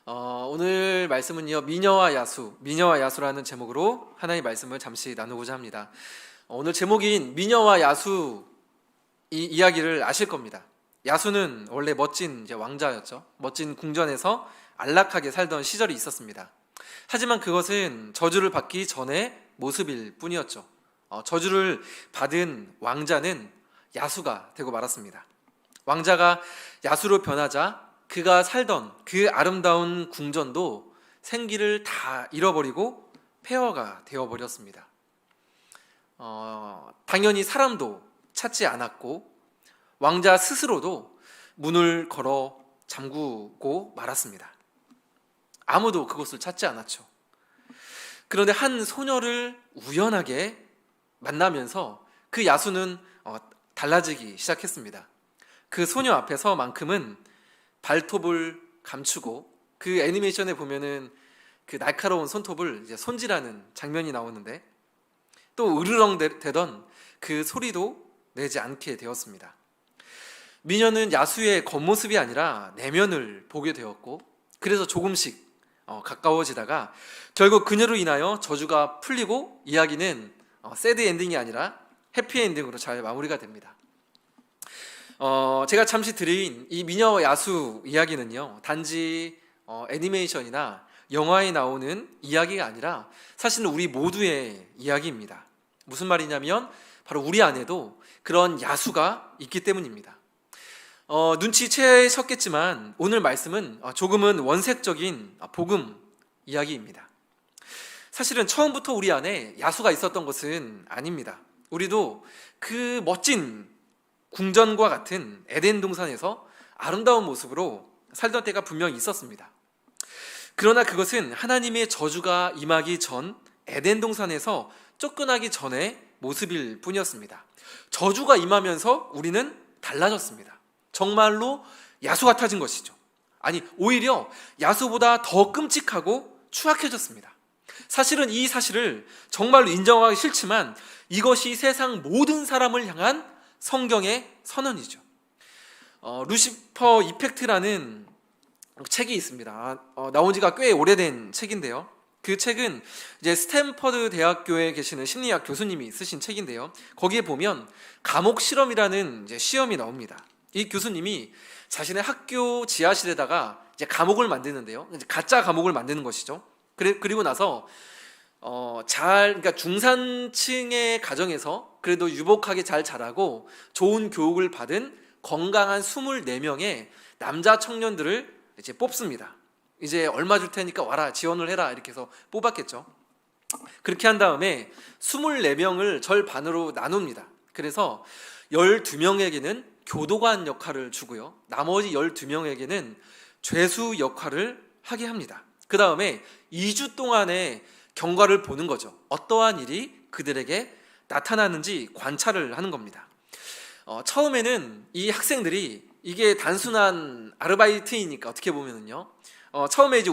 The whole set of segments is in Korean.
오늘 말씀은요, 미녀와 야수라는 제목으로 하나님의 말씀을 잠시 나누고자 합니다. 오늘 제목인 미녀와 야수 이 이야기를 아실 겁니다. 야수는 원래 멋진 왕자였죠. 멋진 궁전에서 안락하게 살던 시절이 있었습니다. 하지만 그것은 저주를 받기 전의 모습일 뿐이었죠. 저주를 받은 왕자는 야수가 되고 말았습니다. 왕자가 야수로 변하자 그가 살던 그 아름다운 궁전도 생기를 다 잃어버리고 폐허가 되어버렸습니다. 당연히 사람도 찾지 않았고 왕자 스스로도 문을 걸어 잠그고 말았습니다. 아무도 그곳을 찾지 않았죠. 그런데 한 소녀를 우연하게 만나면서 그 야수는 달라지기 시작했습니다. 그 소녀 앞에서만큼은 발톱을 감추고, 그 애니메이션에 보면은 그 날카로운 손톱을 이제 손질하는 장면이 나오는데, 또 으르렁 대던 그 소리도 내지 않게 되었습니다. 미녀는 야수의 겉모습이 아니라 내면을 보게 되었고, 그래서 조금씩 가까워지다가 결국 그녀로 인하여 저주가 풀리고 이야기는 새드 엔딩이 아니라 해피 엔딩으로 잘 마무리가 됩니다. 제가 잠시 드린 이 미녀와 야수 이야기는요, 단지 애니메이션이나 영화에 나오는 이야기가 아니라 사실은 우리 모두의 이야기입니다. 무슨 말이냐면 바로 우리 안에도 그런 야수가 있기 때문입니다. 눈치채셨겠지만 오늘 말씀은 조금은 원색적인 복음 이야기입니다. 사실은 처음부터 우리 안에 야수가 있었던 것은 아닙니다. 우리도 그 멋진 궁전과 같은 에덴 동산에서 아름다운 모습으로 살던 때가 분명히 있었습니다. 그러나 그것은 하나님의 저주가 임하기 전 에덴 동산에서 쫓겨나기 전의 모습일 뿐이었습니다. 저주가 임하면서 우리는 달라졌습니다. 정말로 야수 같아진 것이죠. 아니, 오히려 야수보다 더 끔찍하고 추악해졌습니다. 사실은 이 사실을 정말로 인정하기 싫지만 이것이 세상 모든 사람을 향한 성경의 선언이죠. 루시퍼 이펙트라는 책이 있습니다. 나온 지가 꽤 오래된 책인데요. 그 책은 이제 스탠퍼드 대학교에 계시는 심리학 교수님이 쓰신 책인데요. 거기에 보면 감옥 실험이라는 이제 시험이 나옵니다. 이 교수님이 자신의 학교 지하실에다가 이제 감옥을 만드는데요. 이제 가짜 감옥을 만드는 것이죠. 그리고 나서 그러니까 중산층의 가정에서 그래도 유복하게 잘 자라고 좋은 교육을 받은 건강한 24명의 남자 청년들을 이제 뽑습니다. 이제 얼마 줄 테니까 와라, 지원을 해라, 이렇게 해서 뽑았겠죠. 그렇게 한 다음에 24명을 절반으로 나눕니다. 그래서 12명에게는 교도관 역할을 주고요, 나머지 12명에게는 죄수 역할을 하게 합니다. 그 다음에 2주 동안의 경과를 보는 거죠. 어떠한 일이 그들에게 나타나는지 관찰을 하는 겁니다. 처음에는 이 학생들이 이게 단순한 아르바이트이니까 어떻게 보면은요, 처음에 이제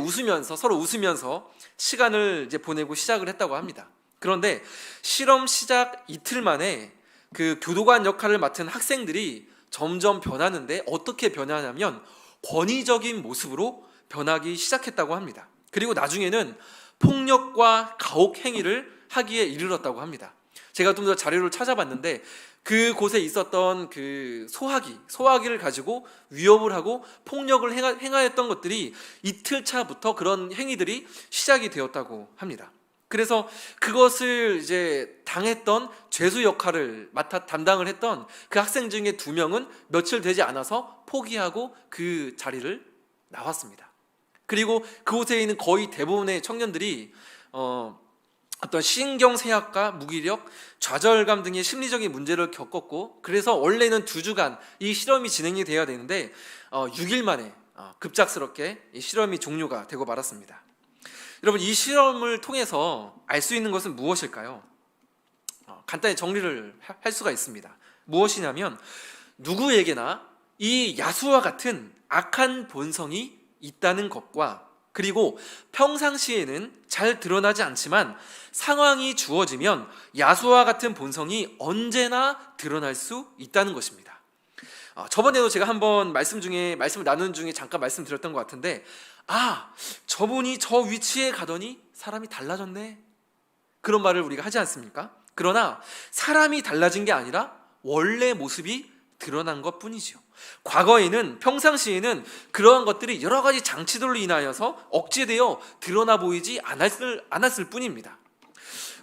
서로 웃으면서 시간을 이제 보내고 시작을 했다고 합니다. 그런데 실험 시작 이틀 만에 그 교도관 역할을 맡은 학생들이 점점 변하는데, 어떻게 변하냐면 권위적인 모습으로 변하기 시작했다고 합니다. 그리고 나중에는 폭력과 가혹 행위를 하기에 이르렀다고 합니다. 제가 좀 더 자료를 찾아봤는데 그곳에 있었던 그 소화기를 가지고 위협을 하고 폭력을 행하였던 것들이 이틀 차부터 그런 행위들이 시작이 되었다고 합니다. 그래서 그것을 이제 당했던 죄수 역할을 담당을 했던 그 학생 중에 2명은 며칠 되지 않아서 포기하고 그 자리를 나왔습니다. 그리고 그곳에 있는 거의 대부분의 청년들이 어떤 신경쇠약과 무기력, 좌절감 등의 심리적인 문제를 겪었고, 그래서 원래는 2주간 이 실험이 진행이 되어야 되는데 6일 만에 급작스럽게 이 실험이 종료가 되고 말았습니다. 여러분, 이 실험을 통해서 알 수 있는 것은 무엇일까요? 간단히 정리를 할 수가 있습니다. 무엇이냐면 누구에게나 이 야수와 같은 악한 본성이 있다는 것과, 그리고 평상시에는 잘 드러나지 않지만 상황이 주어지면 야수와 같은 본성이 언제나 드러날 수 있다는 것입니다. 저번에도 제가 한번 말씀을 나누는 중에 잠깐 말씀드렸던 것 같은데, 저분이 저 위치에 가더니 사람이 달라졌네, 그런 말을 우리가 하지 않습니까? 그러나 사람이 달라진 게 아니라 원래 모습이 드러난 것 뿐이지요. 과거에는, 평상시에는 그러한 것들이 여러 가지 장치들로 인하여서 억제되어 드러나 보이지 않았을 뿐입니다.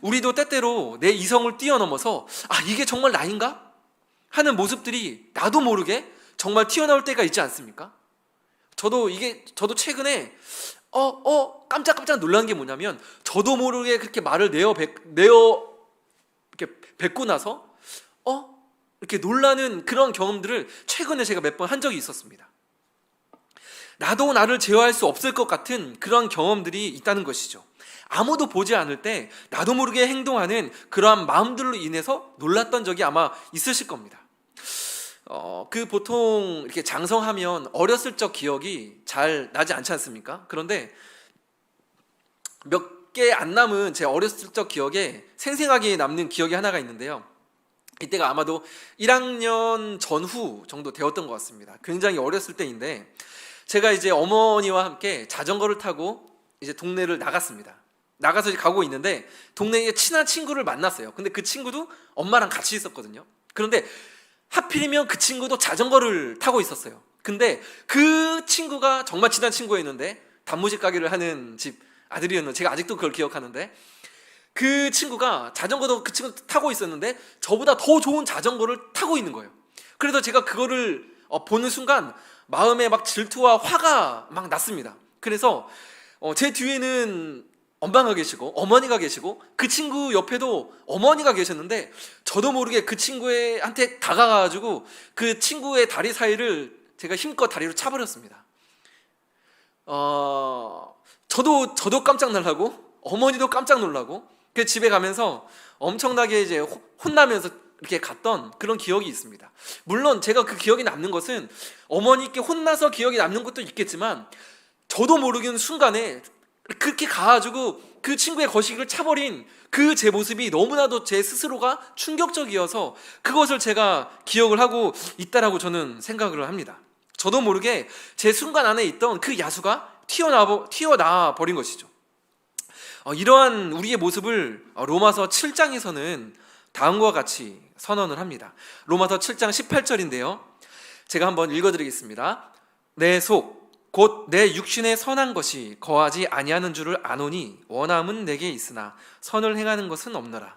우리도 때때로 내 이성을 뛰어넘어서 이게 정말 나인가? 하는 모습들이 나도 모르게 정말 튀어나올 때가 있지 않습니까? 저도 최근에 깜짝깜짝 놀란 게 뭐냐면, 저도 모르게 그렇게 말을 이렇게 뱉고 나서 이렇게 놀라는 그런 경험들을 최근에 제가 몇 번 한 적이 있었습니다. 나도 나를 제어할 수 없을 것 같은 그런 경험들이 있다는 것이죠. 아무도 보지 않을 때 나도 모르게 행동하는 그러한 마음들로 인해서 놀랐던 적이 아마 있으실 겁니다. 보통 이렇게 장성하면 어렸을 적 기억이 잘 나지 않지 않습니까? 그런데 몇 개 안 남은 제 어렸을 적 기억에 생생하게 남는 기억이 하나가 있는데요. 이때가 아마도 1학년 전후 정도 되었던 것 같습니다. 굉장히 어렸을 때인데, 제가 이제 어머니와 함께 자전거를 타고 이제 동네를 나갔습니다. 나가서 이제 가고 있는데 동네에 친한 친구를 만났어요. 근데 그 친구도 엄마랑 같이 있었거든요. 그런데 하필이면 그 친구도 자전거를 타고 있었어요. 근데 그 친구가 정말 친한 친구였는데, 단무지 가게를 하는 집 아들이었는데, 제가 아직도 그걸 기억하는데, 그 친구가 자전거도 그 친구 타고 있었는데 저보다 더 좋은 자전거를 타고 있는 거예요. 그래서 제가 그거를 보는 순간 마음에 막 질투와 화가 막 났습니다. 그래서 제 뒤에는 엄마가 계시고 어머니가 계시고 그 친구 옆에도 어머니가 계셨는데, 저도 모르게 그 친구한테 다가가가지고 그 친구의 다리 사이를 제가 힘껏 다리로 차버렸습니다. 저도 깜짝 놀라고 어머니도 깜짝 놀라고, 그 집에 가면서 엄청나게 이제 혼나면서 이렇게 갔던 그런 기억이 있습니다. 물론 제가 그 기억이 남는 것은 어머니께 혼나서 기억이 남는 것도 있겠지만, 저도 모르는 순간에 그렇게 가가지고 그 친구의 거식을 차버린 그 제 모습이 너무나도 제 스스로가 충격적이어서 그것을 제가 기억을 하고 있다라고 저는 생각을 합니다. 저도 모르게 제 순간 안에 있던 그 야수가 튀어나와 버린 것이죠. 이러한 우리의 모습을 로마서 7장에서는 다음과 같이 선언을 합니다. 로마서 7장 18절인데요. 제가 한번 읽어드리겠습니다. 내 속 곧 내 육신에 선한 것이 거하지 아니하는 줄을 아노니 원함은 내게 있으나 선을 행하는 것은 없노라.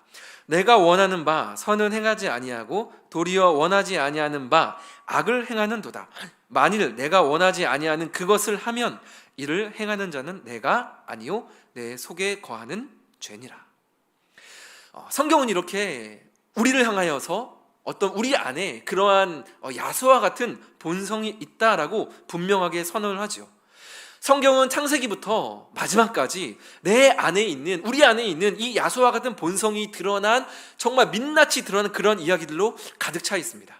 내가 원하는 바 선은 행하지 아니하고 도리어 원하지 아니하는 바 악을 행하는도다. 만일 내가 원하지 아니하는 그것을 하면 이를 행하는 자는 내가 아니요 내 속에 거하는 죄니라. 성경은 이렇게 우리를 향하여서 어떤 우리 안에 그러한 야수와 같은 본성이 있다라고 분명하게 선언을 하죠. 성경은 창세기부터 마지막까지 우리 안에 있는 이 야수와 같은 본성이 드러난, 정말 민낯이 드러나는 그런 이야기들로 가득 차 있습니다.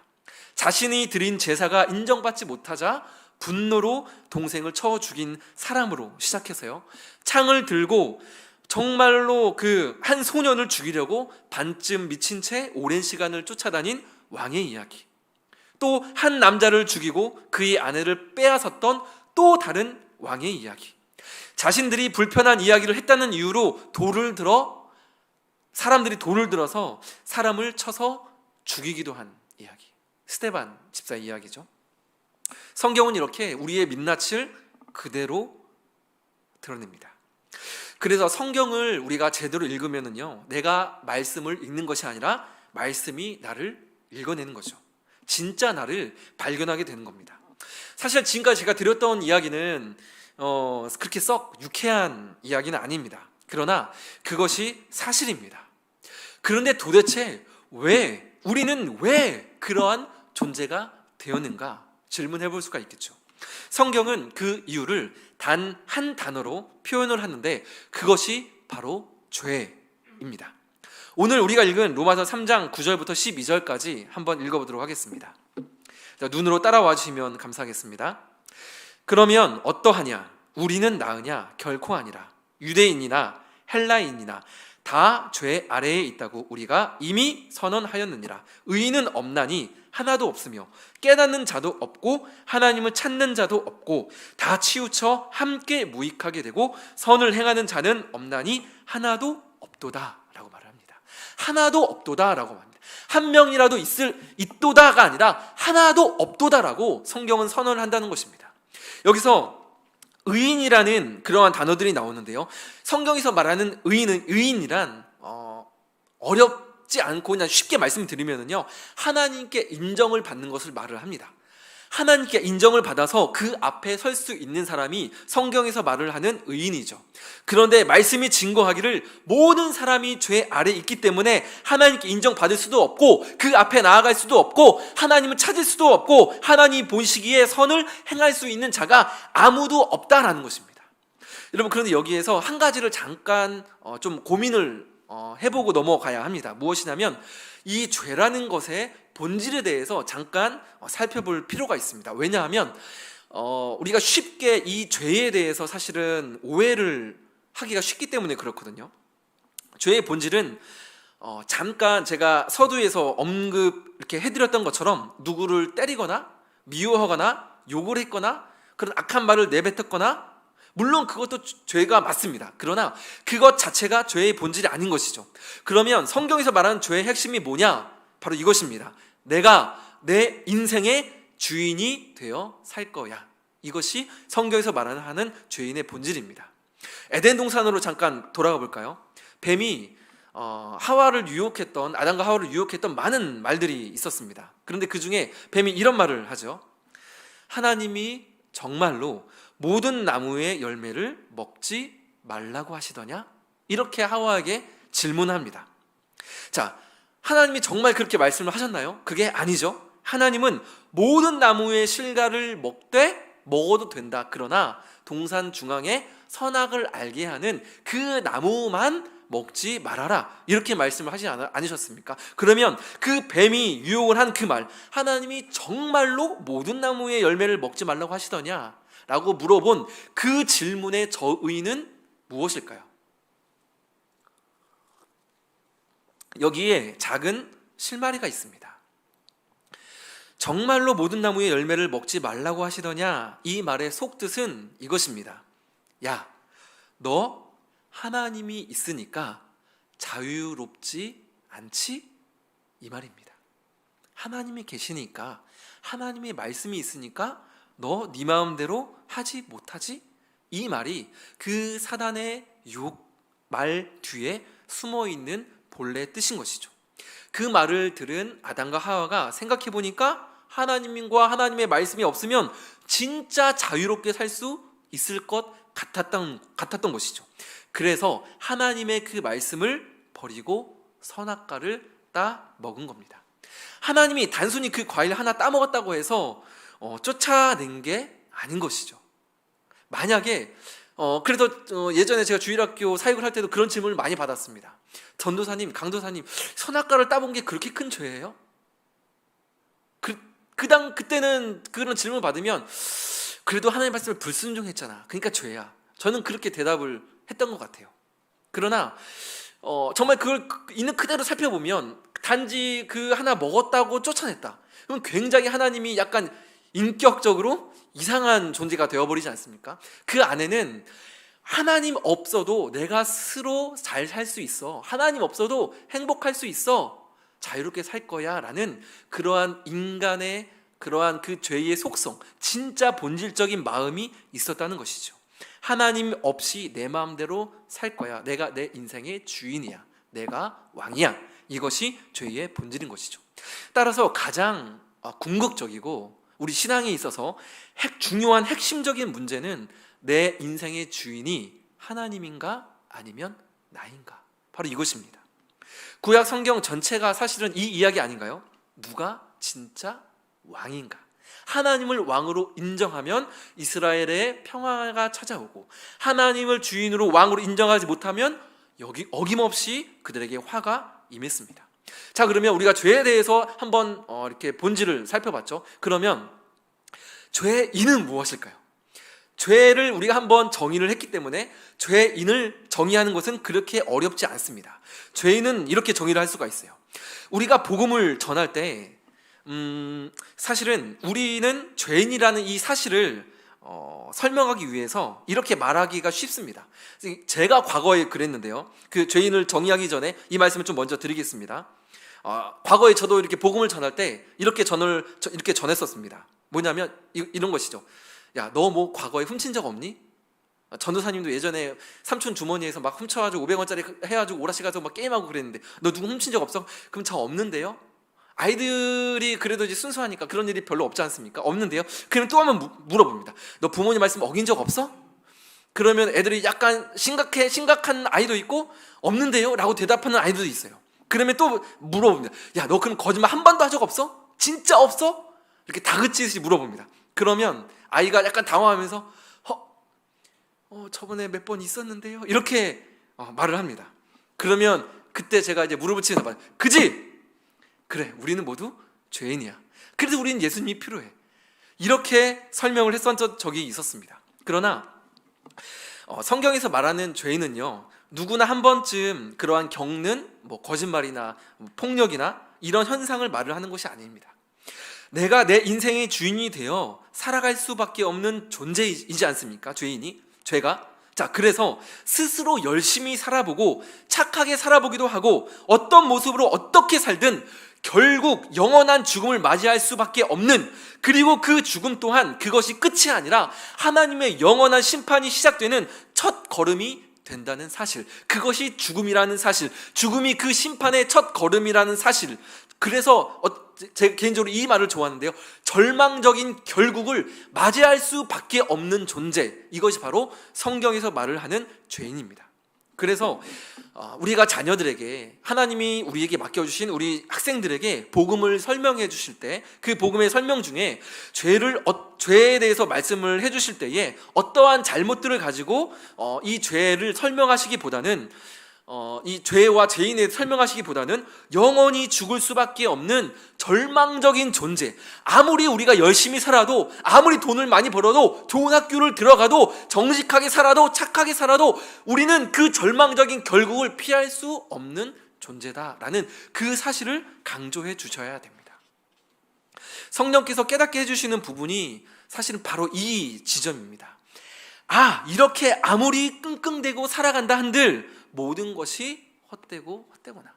자신이 드린 제사가 인정받지 못하자 분노로 동생을 쳐 죽인 사람으로 시작해서요, 창을 들고 정말로 그 한 소년을 죽이려고 반쯤 미친 채 오랜 시간을 쫓아다닌 왕의 이야기, 또 한 남자를 죽이고 그의 아내를 빼앗았던 또 다른 왕의 이야기, 자신들이 불편한 이야기를 했다는 이유로 사람들이 돌을 들어서 사람을 쳐서 죽이기도 한 이야기, 스데반 집사 이야기죠. 성경은 이렇게 우리의 민낯을 그대로 드러냅니다. 그래서 성경을 우리가 제대로 읽으면은요, 내가 말씀을 읽는 것이 아니라 말씀이 나를 읽어내는 거죠. 진짜 나를 발견하게 되는 겁니다. 사실 지금까지 제가 드렸던 이야기는 그렇게 썩 유쾌한 이야기는 아닙니다. 그러나 그것이 사실입니다. 그런데 도대체 우리는 왜 그러한 존재가 되었는가 질문해 볼 수가 있겠죠. 성경은 그 이유를 단 한 단어로 표현을 하는데, 그것이 바로 죄입니다. 오늘 우리가 읽은 로마서 3장 9절부터 12절까지 한번 읽어보도록 하겠습니다. 눈으로 따라와 주시면 감사하겠습니다. 그러면 어떠하냐? 우리는 나으냐? 결코 아니라. 유대인이나 헬라인이나 다 죄 아래에 있다고 우리가 이미 선언하였느니라. 의인은 없나니 하나도 없으며 깨닫는 자도 없고 하나님을 찾는 자도 없고 다 치우쳐 함께 무익하게 되고 선을 행하는 자는 없나니 하나도 없도다 라고 말을 합니다. 하나도 없도다 라고 말합니다. 한 명이라도 있도다가 아니라 하나도 없도다라고 성경은 선언을 한다는 것입니다. 여기서 의인이라는 그러한 단어들이 나오는데요, 성경에서 말하는 의인이란 어렵지 않고 그냥 쉽게 말씀드리면요, 하나님께 인정을 받는 것을 말을 합니다. 하나님께 인정을 받아서 그 앞에 설 수 있는 사람이 성경에서 말을 하는 의인이죠. 그런데 말씀이 증거하기를 모든 사람이 죄 아래 있기 때문에 하나님께 인정받을 수도 없고 그 앞에 나아갈 수도 없고 하나님을 찾을 수도 없고 하나님 보시기에 선을 행할 수 있는 자가 아무도 없다라는 것입니다. 여러분, 그런데 여기에서 한 가지를 잠깐 좀 고민을 해보고 넘어가야 합니다. 무엇이냐면 이 죄라는 것의 본질에 대해서 잠깐 살펴볼 필요가 있습니다. 왜냐하면 우리가 쉽게 이 죄에 대해서 사실은 오해를 하기가 쉽기 때문에 그렇거든요. 죄의 본질은 잠깐 제가 서두에서 언급 이렇게 해드렸던 것처럼 누구를 때리거나 미워하거나 욕을 했거나 그런 악한 말을 내뱉었거나, 물론 그것도 죄가 맞습니다. 그러나 그것 자체가 죄의 본질이 아닌 것이죠. 그러면 성경에서 말하는 죄의 핵심이 뭐냐? 바로 이것입니다. 내가 내 인생의 주인이 되어 살 거야. 이것이 성경에서 말하는 죄인의 본질입니다. 에덴 동산으로 잠깐 돌아가 볼까요? 뱀이 아담과 하와를 유혹했던 많은 말들이 있었습니다. 그런데 그 중에 뱀이 이런 말을 하죠. 하나님이 정말로 모든 나무의 열매를 먹지 말라고 하시더냐? 이렇게 하와에게 질문합니다. 자, 하나님이 정말 그렇게 말씀을 하셨나요? 그게 아니죠. 하나님은 모든 나무의 실과를 먹어도 된다. 그러나 동산 중앙에 선악을 알게 하는 그 나무만 먹지 말아라. 이렇게 말씀을 하지 않으셨습니까? 그러면 그 뱀이 유혹을 한 그 말, 하나님이 정말로 모든 나무의 열매를 먹지 말라고 하시더냐? 라고 물어본 그 질문의 저의는 무엇일까요? 여기에 작은 실마리가 있습니다. 정말로 모든 나무의 열매를 먹지 말라고 하시더냐? 이 말의 속뜻은 이것입니다. 야, 너 하나님이 있으니까 자유롭지 않지? 이 말입니다. 하나님이 계시니까, 하나님의 말씀이 있으니까 너 네 마음대로 하지 못하지? 이 말이 그 사단의 유혹 말 뒤에 숨어있는 본래의 뜻인 것이죠. 그 말을 들은 아담과 하와가 생각해 보니까 하나님과 하나님의 말씀이 없으면 진짜 자유롭게 살 수 있을 것 같았던 것이죠. 그래서 하나님의 그 말씀을 버리고 선악과를 따 먹은 겁니다. 하나님이 단순히 그 과일 하나 따 먹었다고 해서 쫓아낸 게 아닌 것이죠. 만약에 그래도 예전에 제가 주일학교 사역을 할 때도 그런 질문을 많이 받았습니다. 전도사님, 강도사님, 선악과를 따본 게 그렇게 큰 죄예요? 그때는 그런 질문을 받으면 그래도 하나님 말씀을 불순종했잖아, 그러니까 죄야. 저는 그렇게 대답을 했던 것 같아요. 그러나 정말 그걸 있는 그대로 살펴보면 단지 그 하나 먹었다고 쫓아냈다, 그럼 굉장히 하나님이 약간 인격적으로 이상한 존재가 되어버리지 않습니까? 그 안에는 하나님 없어도 내가 스스로 잘 살 수 있어, 하나님 없어도 행복할 수 있어, 자유롭게 살 거야 라는 그러한 인간의 그러한 그 죄의 속성, 진짜 본질적인 마음이 있었다는 것이죠. 하나님 없이 내 마음대로 살 거야, 내가 내 인생의 주인이야, 내가 왕이야, 이것이 죄의 본질인 것이죠. 따라서 가장 궁극적이고 우리 신앙에 있어서 중요한 핵심적인 문제는 내 인생의 주인이 하나님인가 아니면 나인가, 바로 이것입니다. 구약 성경 전체가 사실은 이 이야기 아닌가요? 누가 진짜 왕인가? 하나님을 왕으로 인정하면 이스라엘의 평화가 찾아오고, 하나님을 주인으로 왕으로 인정하지 못하면 어김없이 그들에게 화가 임했습니다. 자, 그러면 우리가 죄에 대해서 한번 이렇게 본질을 살펴봤죠. 그러면 죄인은 무엇일까요? 죄를 우리가 한번 정의를 했기 때문에 죄인을 정의하는 것은 그렇게 어렵지 않습니다. 죄인은 이렇게 정의를 할 수가 있어요. 우리가 복음을 전할 때 사실은 우리는 죄인이라는 이 사실을 설명하기 위해서 이렇게 말하기가 쉽습니다. 제가 과거에 그랬는데요. 그 죄인을 정의하기 전에 이 말씀을 좀 먼저 드리겠습니다. 과거에 저도 이렇게 복음을 전할 때 이렇게 전했었습니다. 뭐냐면 이런 것이죠. 야, 너 뭐 과거에 훔친 적 없니? 전도사님도 예전에 삼촌 주머니에서 막 훔쳐가지고 500원짜리 해가지고 오락실 가서 막 게임하고 그랬는데 너 누구 훔친 적 없어? 그럼 저 없는데요? 아이들이 그래도 이제 순수하니까 그런 일이 별로 없지 않습니까? 없는데요? 그러면 또 한번 물어봅니다. 너 부모님 말씀 어긴 적 없어? 그러면 애들이 약간 심각한 아이도 있고 없는데요? 라고 대답하는 아이들도 있어요. 그러면 또 물어봅니다. 야, 너 그럼 거짓말 한 번도 한 적 없어? 진짜 없어? 이렇게 다그치듯이 물어봅니다. 그러면 아이가 약간 당황하면서 저번에 몇 번 있었는데요? 이렇게 말을 합니다. 그러면 그때 제가 이제 무릎을 치면서 말해요. 그지? 그래, 우리는 모두 죄인이야. 그래도 우리는 예수님이 필요해. 이렇게 설명을 했었던 적이 있었습니다. 그러나 성경에서 말하는 죄인은요, 누구나 한 번쯤 그러한 겪는 거짓말이나 폭력이나 이런 현상을 말을 하는 것이 아닙니다. 내가 내 인생의 주인이 되어 살아갈 수밖에 없는 존재이지 않습니까? 죄가. 자, 그래서 스스로 열심히 살아보고 착하게 살아보기도 하고 어떤 모습으로 어떻게 살든 결국 영원한 죽음을 맞이할 수밖에 없는, 그리고 그 죽음 또한 그것이 끝이 아니라 하나님의 영원한 심판이 시작되는 첫 걸음이 된다는 사실, 그것이 죽음이라는 사실, 죽음이 그 심판의 첫 걸음이라는 사실. 그래서 제 개인적으로 이 말을 좋아하는데요, 절망적인 결국을 맞이할 수밖에 없는 존재, 이것이 바로 성경에서 말을 하는 죄인입니다. 그래서 우리가 자녀들에게, 하나님이 우리에게 맡겨주신 우리 학생들에게 복음을 설명해 주실 때, 그 복음의 설명 중에 죄에 대해서 말씀을 해 주실 때에 어떠한 잘못들을 가지고 이 죄를 설명하시기보다는, 이 죄와 죄인에 대해서 설명하시기보다는 영원히 죽을 수밖에 없는 절망적인 존재, 아무리 우리가 열심히 살아도, 아무리 돈을 많이 벌어도, 좋은 학교를 들어가도, 정직하게 살아도, 착하게 살아도 우리는 그 절망적인 결국을 피할 수 없는 존재다라는 그 사실을 강조해 주셔야 됩니다. 성령께서 깨닫게 해주시는 부분이 사실은 바로 이 지점입니다. 이렇게 아무리 끙끙대고 살아간다 한들 모든 것이 헛되구나.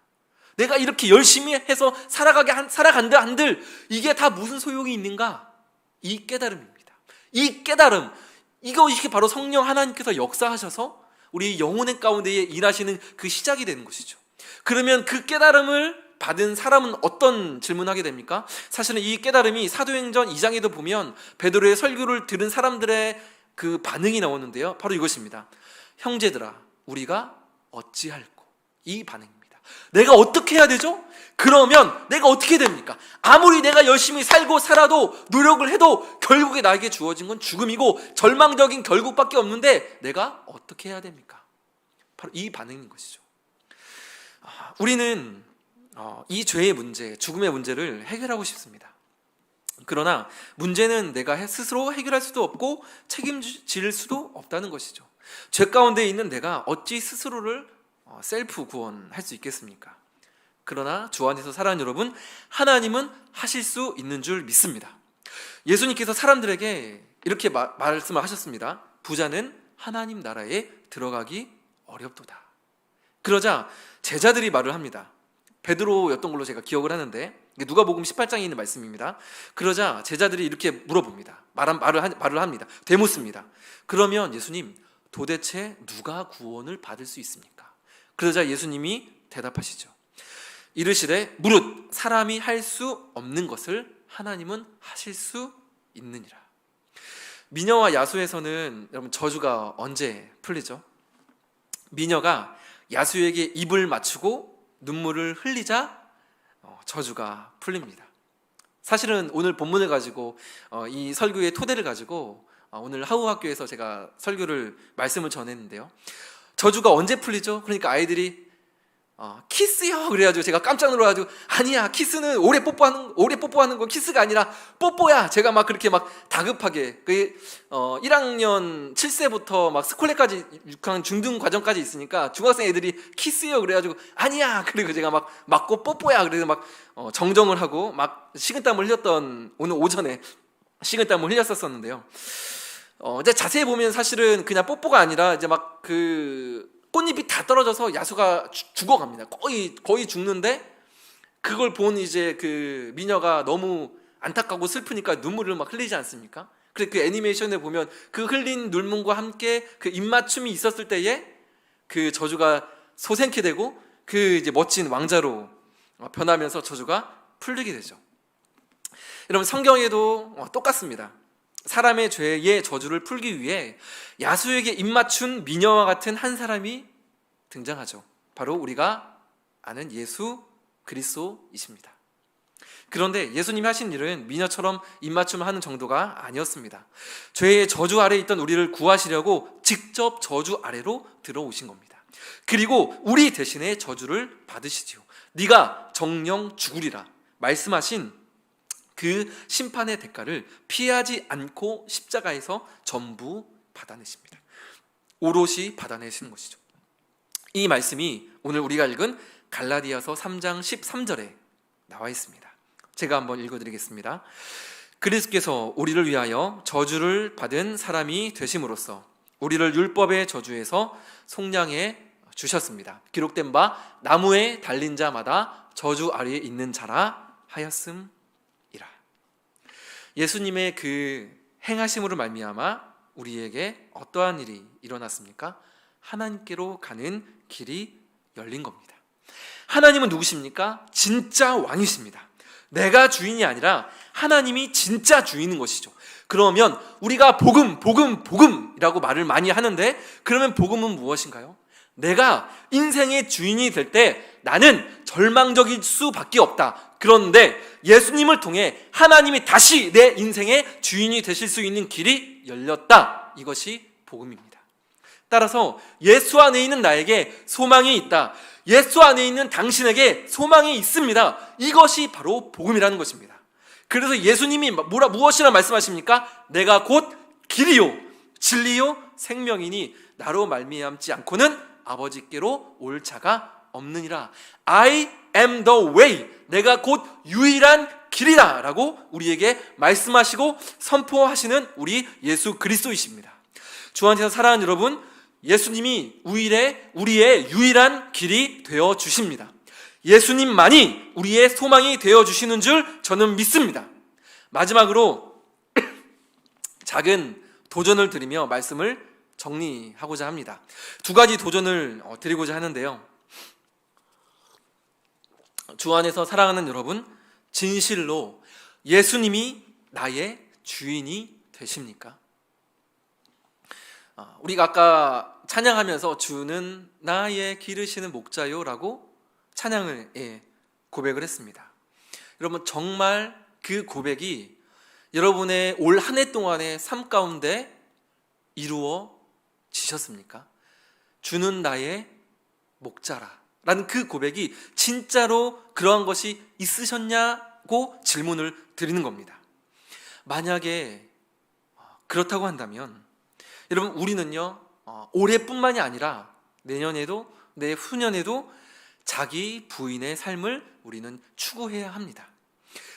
내가 이렇게 열심히 해서 살아간다 한들 이게 다 무슨 소용이 있는가? 이 깨달음입니다. 이 깨달음, 이게 바로 성령 하나님께서 역사하셔서 우리 영혼의 가운데에 일하시는 그 시작이 되는 것이죠. 그러면 그 깨달음을 받은 사람은 어떤 질문하게 됩니까? 사실은 이 깨달음이 사도행전 2장에도 보면 베드로의 설교를 들은 사람들의 그 반응이 나오는데요, 바로 이것입니다. 형제들아, 우리가 어찌할꼬? 이 반응입니다. 내가 어떻게 해야 되죠? 그러면 내가 어떻게 됩니까? 아무리 내가 열심히 살아도, 노력을 해도 결국에 나에게 주어진 건 죽음이고 절망적인 결국밖에 없는데 내가 어떻게 해야 됩니까? 바로 이 반응인 것이죠. 우리는 이 죄의 문제, 죽음의 문제를 해결하고 싶습니다. 그러나 문제는 내가 스스로 해결할 수도 없고 책임질 수도 없다는 것이죠. 죄 가운데 있는 내가 어찌 스스로를 셀프 구원할 수 있겠습니까? 그러나 주 안에서 사랑하는 여러분, 하나님은 하실 수 있는 줄 믿습니다. 예수님께서 사람들에게 이렇게 말씀을 하셨습니다. 부자는 하나님 나라에 들어가기 어렵도다. 그러자 제자들이 말을 합니다. 베드로였던 걸로 제가 기억을 하는데, 누가복음 18장에 있는 말씀입니다. 그러자 제자들이 이렇게 물어봅니다. 말을 합니다. 되묻습니다. 그러면 예수님, 도대체 누가 구원을 받을 수 있습니까? 그러자 예수님이 대답하시죠. 이르시되 무릇 사람이 할 수 없는 것을 하나님은 하실 수 있느니라. 미녀와 야수에서는 여러분 저주가 언제 풀리죠? 미녀가 야수에게 입을 맞추고 눈물을 흘리자 저주가 풀립니다. 사실은 오늘 본문을 가지고 이 설교의 토대를 가지고 오늘 하우학교에서 제가 말씀을 전했는데요. 저주가 언제 풀리죠? 그러니까 아이들이 키스요. 그래가지고 제가 깜짝 놀라가지고 아니야, 키스는 오래 뽀뽀하는 건 키스가 아니라 뽀뽀야. 제가 막 그렇게 막 다급하게 1학년 7세부터 막 스콜레까지 6학년 중등 과정까지 있으니까 중학생 애들이 키스요. 그래가지고 아니야. 그리고 제가 막 맞고 뽀뽀야. 그래서 막 정정을 하고 막 식은땀을 흘렸던 오늘 오전에 식은땀을 흘렸었는데요. 이제 자세히 보면 사실은 그냥 뽀뽀가 아니라 이제 막 꽃잎이 다 떨어져서 야수가 죽어갑니다. 거의 죽는데 그걸 본 이제 미녀가 너무 안타깝고 슬프니까 눈물을 막 흘리지 않습니까? 그래서 그 애니메이션에 보면 그 흘린 눈물과 함께 그 입맞춤이 있었을 때에 그 저주가 소생케 되고 이제 멋진 왕자로 변하면서 저주가 풀리게 되죠. 여러분, 성경에도 똑같습니다. 사람의 죄의 저주를 풀기 위해 야수에게 입맞춘 미녀와 같은 한 사람이 등장하죠. 바로 우리가 아는 예수 그리스도이십니다. 그런데 예수님이 하신 일은 미녀처럼 입맞춤을 하는 정도가 아니었습니다. 죄의 저주 아래에 있던 우리를 구하시려고 직접 저주 아래로 들어오신 겁니다. 그리고 우리 대신에 저주를 받으시지요. 네가 정령 죽으리라 말씀하신 그 심판의 대가를 피하지 않고 십자가에서 전부 받아내십니다. 오롯이 받아내시는 것이죠. 이 말씀이 오늘 우리가 읽은 갈라디아서 3장 13절에 나와 있습니다. 제가 한번 읽어드리겠습니다. 그리스도께서 우리를 위하여 저주를 받은 사람이 되심으로써 우리를 율법의 저주에서 속량해 주셨습니다. 기록된 바 나무에 달린 자마다 저주 아래에 있는 자라 하였음. 예수님의 행하심으로 말미암아 우리에게 어떠한 일이 일어났습니까? 하나님께로 가는 길이 열린 겁니다. 하나님은 누구십니까? 진짜 왕이십니다. 내가 주인이 아니라 하나님이 진짜 주인인 것이죠. 그러면 우리가 복음이라고 말을 많이 하는데, 그러면 복음은 무엇인가요? 내가 인생의 주인이 될 때 나는 절망적일 수밖에 없다. 그런데 예수님을 통해 하나님이 다시 내 인생의 주인이 되실 수 있는 길이 열렸다. 이것이 복음입니다. 따라서 예수 안에 있는 나에게 소망이 있다. 예수 안에 있는 당신에게 소망이 있습니다. 이것이 바로 복음이라는 것입니다. 그래서 예수님이 무엇이라 말씀하십니까? 내가 곧 길이요 진리요 생명이니 나로 말미암지 않고는 아버지께로 올 자가 없느니라. I am the way. 내가 곧 유일한 길이다 라고 우리에게 말씀하시고 선포하시는 우리 예수 그리스도이십니다. 주 안에서 사랑하는 여러분, 예수님이 우리의 유일한 길이 되어 주십니다. 예수님만이 우리의 소망이 되어 주시는 줄 저는 믿습니다. 마지막으로 작은 도전을 드리며 말씀을 정리하고자 합니다. 두 가지 도전을 드리고자 하는데요. 주 안에서 사랑하는 여러분, 진실로 예수님이 나의 주인이 되십니까? 우리가 아까 찬양하면서 주는 나의 기르시는 목자요 라고 찬양을 고백을 했습니다. 여러분, 정말 그 고백이 여러분의 올 한 해 동안의 삶 가운데 이루어지셨습니까? 주는 나의 목자라 라는 그 고백이 진짜로 그러한 것이 있으셨냐고 질문을 드리는 겁니다. 만약에 그렇다고 한다면 여러분, 우리는요 올해뿐만이 아니라 내년에도 내후년에도 자기 부인의 삶을 우리는 추구해야 합니다.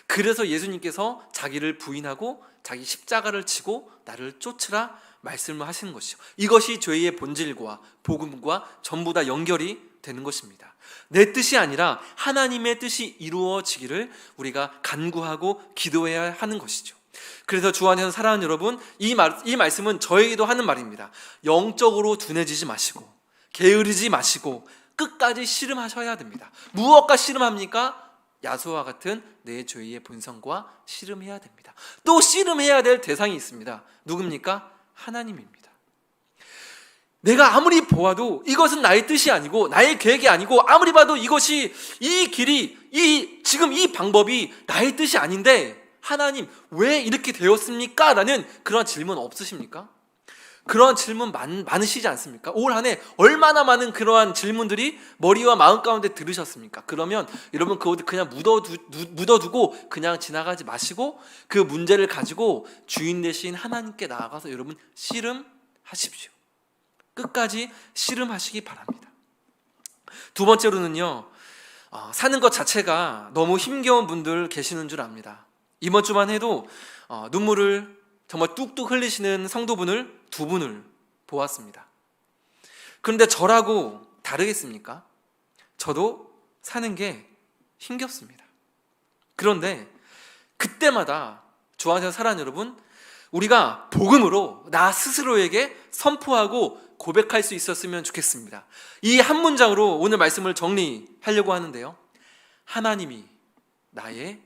그래서 예수님께서 자기를 부인하고 자기 십자가를 지고 나를 쫓으라 말씀을 하시는 것이죠. 이것이 죄의 본질과 복음과 전부 다 연결이 되는 것입니다. 내 뜻이 아니라 하나님의 뜻이 이루어지기를 우리가 간구하고 기도해야 하는 것이죠. 그래서 주 안에서 사랑하는 여러분, 이 말씀은 저에게도 하는 말입니다. 영적으로 둔해지지 마시고 게으르지 마시고 끝까지 씨름하셔야 됩니다. 무엇과 씨름합니까? 야수와 같은 내 죄의 본성과 씨름해야 됩니다. 또 씨름해야 될 대상이 있습니다. 누굽니까? 하나님입니다. 내가 아무리 보아도 이것은 나의 뜻이 아니고 나의 계획이 아니고, 아무리 봐도 이것이 이 길이 지금 이 방법이 나의 뜻이 아닌데 하나님 왜 이렇게 되었습니까? 라는 그런 질문 없으십니까? 그런 질문 많으시지 않습니까? 올 한 해 얼마나 많은 그러한 질문들이 머리와 마음 가운데 들으셨습니까? 그러면 여러분 그거 그냥 묻어두고 그냥 지나가지 마시고 그 문제를 가지고 주인 되신 하나님께 나아가서 여러분 씨름하십시오. 끝까지 씨름하시기 바랍니다. 두 번째로는요, 사는 것 자체가 너무 힘겨운 분들 계시는 줄 압니다. 이번 주만 해도 눈물을 정말 뚝뚝 흘리시는 성도분을 두 분을 보았습니다. 그런데 저라고 다르겠습니까? 저도 사는 게 힘겹습니다. 그런데 그때마다 주안에서 사랑하는 여러분, 우리가 복음으로 나 스스로에게 선포하고 고백할 수 있었으면 좋겠습니다. 이 한 문장으로 오늘 말씀을 정리하려고 하는데요, 하나님이 나의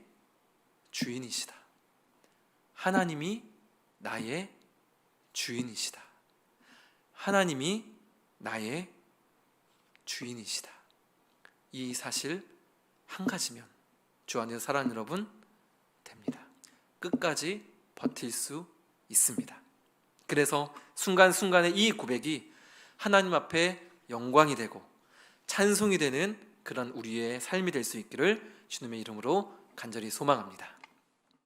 주인이시다. 하나님이 나의 주인이시다. 하나님이 나의 주인이시다. 이 사실 한 가지면 주 안에서 사랑하는 여러분 됩니다. 끝까지 버틸 수 있습니다. 그래서 순간순간의 이 고백이 하나님 앞에 영광이 되고 찬송이 되는 그런 우리의 삶이 될 수 있기를 주님의 이름으로 간절히 소망합니다.